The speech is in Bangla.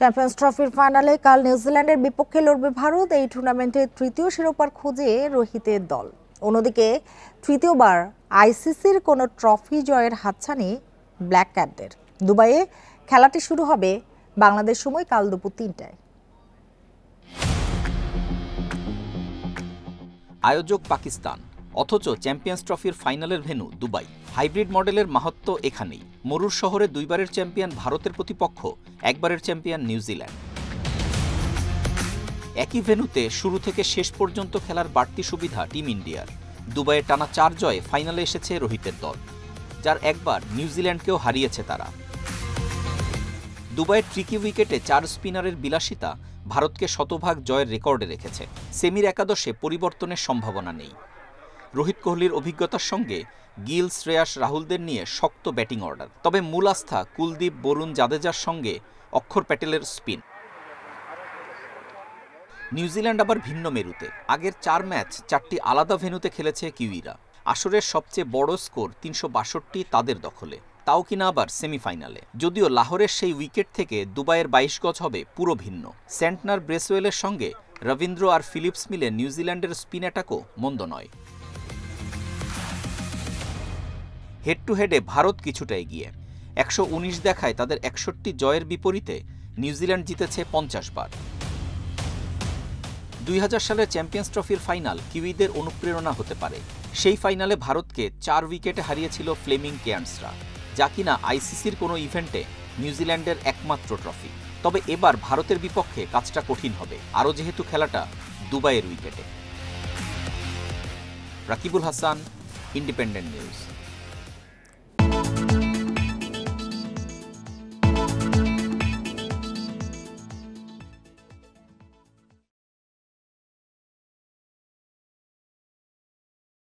চ্যাম্পিয়ন্স ট্রফির ফাইনালে কাল নিউজিল্যান্ডের বিপক্ষে লড়বে ভারত। এই টুর্নামেন্টের তৃতীয় শিরোপার খোঁজে রোহিতের দল। অন্যদিকে তৃতীয়বার আইসিসির কোনো ট্রফি জয়ের হাতছানি ব্ল্যাক ক্যাটদের। দুবাইয়ে খেলাটি শুরু হবে বাংলাদেশ সময় কাল দুপুর ৩টায়। আয়োজক পাকিস্তান, অথচ চ্যাম্পিয়ন্স ট্রফির ফাইনালের ভেন্যু দুবাই। হাইব্রিড মডেলের মাহাত্ম্য এখানেই। মরুর শহরে দুইবারের চ্যাম্পিয়ন ভারতের প্রতিপক্ষ একবারের চ্যাম্পিয়ন নিউজিল্যান্ড। একই ভেন্যুতে শুরু থেকে শেষ পর্যন্ত খেলার বাড়তি সুবিধা টিম ইন্ডিয়ার। দুবাইয়ে টানা ৪ জয়ে ফাইনালে এসেছে রোহিতের দল, যার একবার নিউজিল্যান্ডকেও হারিয়েছে তারা। দুবাইয়ের ট্রিকি উইকেটে ৪ স্পিনারের বিলাসিতা ভারতকে শতভাগ জয়ের রেকর্ডে রেখেছে। সেমির একাদশে পরিবর্তনের সম্ভাবনা নেই। রোহিত কোহলির অভিজ্ঞতার সঙ্গে গিল, শ্রেয়াস, রাহুলদের নিয়ে শক্ত ব্যাটিং অর্ডার। তবে মূল আস্থা কুলদীপ, বরুণ, জাদেজার সঙ্গে অক্ষর প্যাটেলের স্পিন। নিউজিল্যান্ড আবার ভিন্ন মেরুতে। আগের ৪ ম্যাচ ৪টি আলাদা ভেন্যুতে খেলেছে কিউইরা। আসরের সবচেয়ে বড় স্কোর ৩৬২ তাদের দখলে, তাও কিনা আবার সেমিফাইনালে। যদিও লাহোরের সেই উইকেট থেকে দুবাইয়ের ২২ গজ হবে পুরো ভিন্ন। সেন্টনার, ব্রেসওয়েলের সঙ্গে রবীন্দ্র আর ফিলিপস মিলে নিউজিল্যান্ডের স্পিন অ্যাটাকও মন্দ নয়। হেড টু হেডে ভারত কিছুটা এগিয়ে। ১১৯ দেখায় তাদের ৬১ জয়ের বিপরীতে নিউজিল্যান্ড জিতেছে ৫০ বার। ২০০০ সালের চ্যাম্পিয়ন্স ট্রফির ফাইনাল কিউইদের অনুপ্রেরণা হতে পারে। সেই ফাইনালে ভারতকে ৪ উইকেটে হারিয়েছিল ফ্লেমিং কেয়ার্নসরা, যা কিনা আইসিসির কোনো ইভেন্টে নিউজিল্যান্ডের একমাত্র ট্রফি। তবে এবার ভারতের বিপক্ষে কাজটা কঠিন হবে, আরও যেহেতু খেলাটা দুবাইয়ের উইকেটে। Rakibul Hasan, independent news.